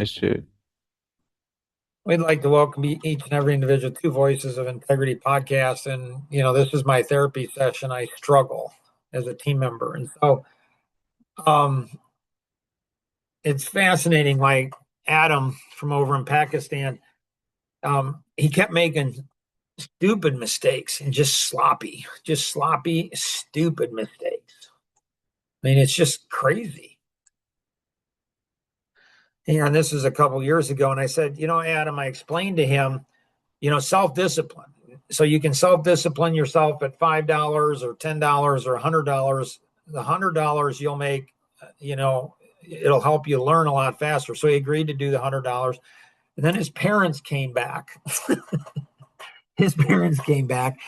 I should. We'd like to welcome each and every individual to Voices of Integrity podcast. And, this is my therapy session. I struggle as a team member. And so um, it's fascinating. Like Adam from over in Pakistan, he kept making stupid mistakes and just sloppy, stupid mistakes. I mean, it's just crazy. And this is a couple years ago. And I said, Adam, I explained to him, self-discipline. So you can self-discipline yourself at $5 or $10 or $100. The $100 you'll make, it'll help you learn a lot faster. So he agreed to do the $100. And then his parents came back. His parents came back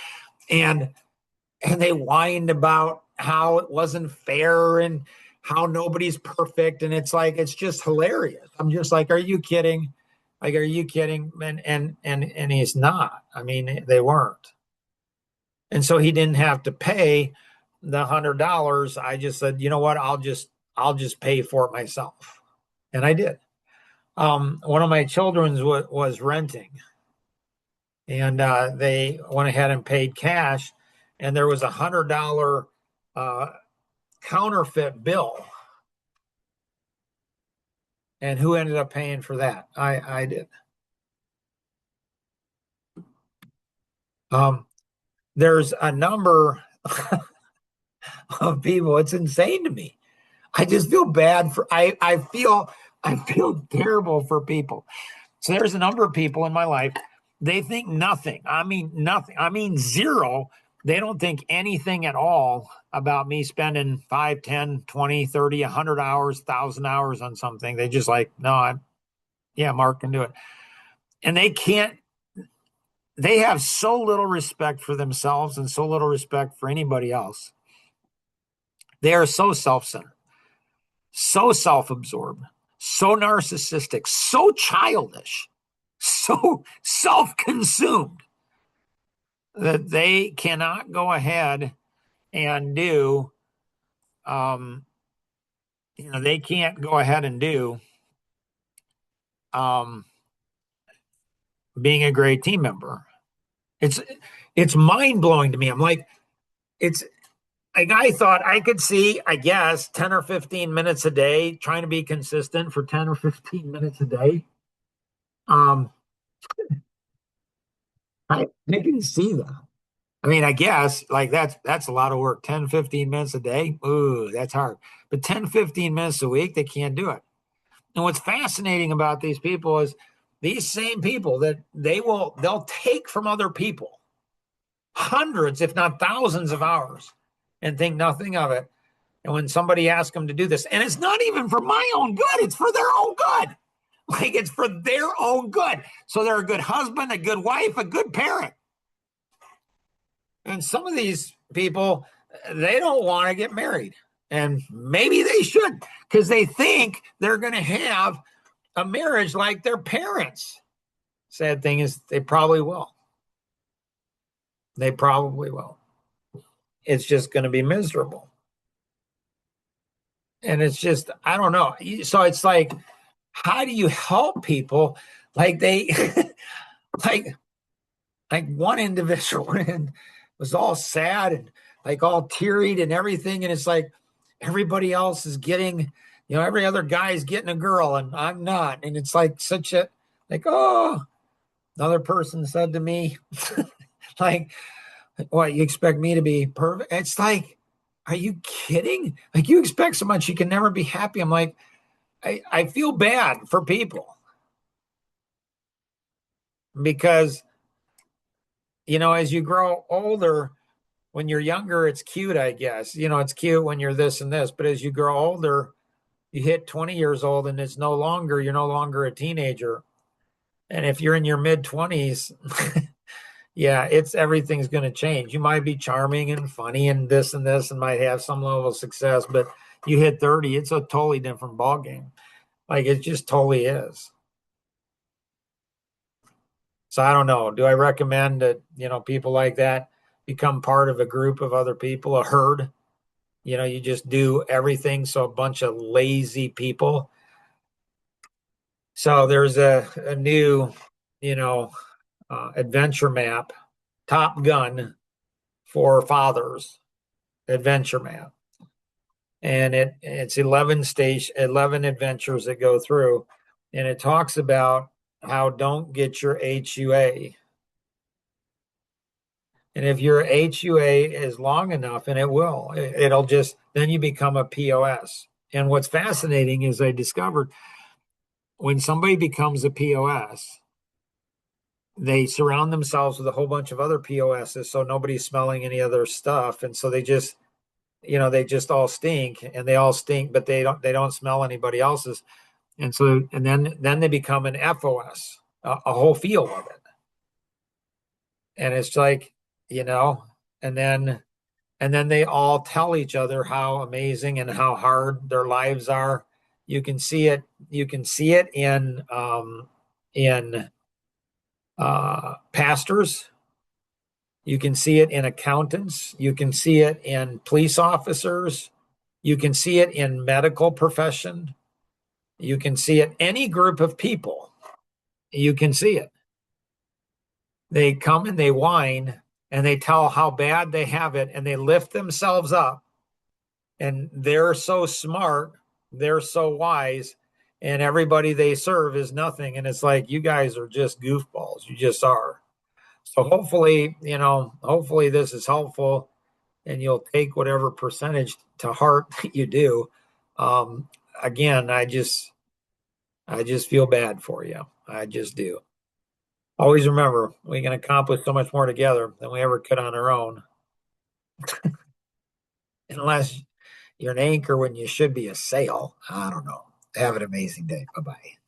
and they whined about how it wasn't fair and how nobody's perfect. And it's just hilarious. I'm just like, are you kidding? Like, are you kidding? And he's not. I mean, they weren't. And so he didn't have to pay the $100. I just said, you know what? I'll just pay for it myself. And I did. One of my children was renting, and they went ahead and paid cash, and there was $100 uh, counterfeit bill. And who ended up paying for that? I did. Um, there's a number of people. It's insane to me. I just feel bad for. I feel terrible for people. So there's a number of people in my life. They think nothing. I mean nothing. I mean zero. They don't think anything at all about me spending 5, 10, 20, 30, 100 hours, 1,000 hours on something. They just like, no, yeah, Mark can do it. And they can't, they have so little respect for themselves and so little respect for anybody else. They are so self-centered, so self-absorbed, so narcissistic, so childish, so self-consumed that they cannot go ahead and do they can't go ahead and do um being a great team member. It's mind-blowing to me. I'm like, it's like I thought I could see, I guess, 10 or 15 minutes a day, trying to be consistent for 10 or 15 minutes a day. um I can see that. I mean, I guess like that's a lot of work. 10, 15 minutes a day. Ooh, that's hard. But 10, 15 minutes a week, they can't do it. And what's fascinating about these people is these same people that they'll take from other people hundreds, if not thousands of hours and think nothing of it. And when somebody asks them to do this, and it's not even for my own good, it's for their own good. Like it's for their own good. So they're a good husband, a good wife, a good parent. And some of these people, they don't want to get married. And maybe they should, because they think they're going to have a marriage like their parents. Sad thing is, they probably will. They probably will. It's just going to be miserable. And it's just, I don't know. So it's like, how do you help people? Like they, like, like one individual was all sad and like all teary and everything. And it's like everybody else is getting, every other guy is getting a girl and I'm not. And it's like such a, like, oh, another person said to me, like, what, you expect me to be perfect? It's like, are you kidding? Like, you expect so much, you can never be happy. I'm like, I feel bad for people because, as you grow older, when you're younger, it's cute, I guess. It's cute when you're this and this, but as you grow older, you hit 20 years old and you're no longer a teenager. And if you're in your mid 20s, yeah, everything's going to change. You might be charming and funny and this and might have some level of success, but you hit 30, it's a totally different ballgame. Like it just totally is. So I don't know. Do I recommend that, people like that become part of a group of other people, a herd? You just do everything. So a bunch of lazy people So there's a new, you know, adventure map, Top Gun for fathers adventure map, and it's 11 adventures that go through, and it talks about how don't get your HUA. And if your HUA is long enough, and it'll just, then you become a POS. And what's fascinating is I discovered when somebody becomes a POS, they surround themselves with a whole bunch of other POSs, so nobody's smelling any other stuff. And so they just all stink, and they all stink, but they don't smell anybody else's. And so, and then they become an FOS, a whole field of it. And it's like, you know, and then and then they all tell each other how amazing and how hard their lives are. You can see it. You can see it in pastors. You can see it in accountants. You can see it in police officers. You can see it in medical profession. You can see it any group of people. You can see it. They come and they whine and they tell how bad they have it and they lift themselves up and they're so smart, they're so wise, and everybody they serve is nothing. And it's like, you guys are just goofballs. You just are. So hopefully, hopefully this is helpful and you'll take whatever percentage to heart that you do. Again, I just feel bad for you. I just do. Always remember, we can accomplish so much more together than we ever could on our own, unless you're an anchor when you should be a sail. I don't know. Have an amazing day. Bye bye.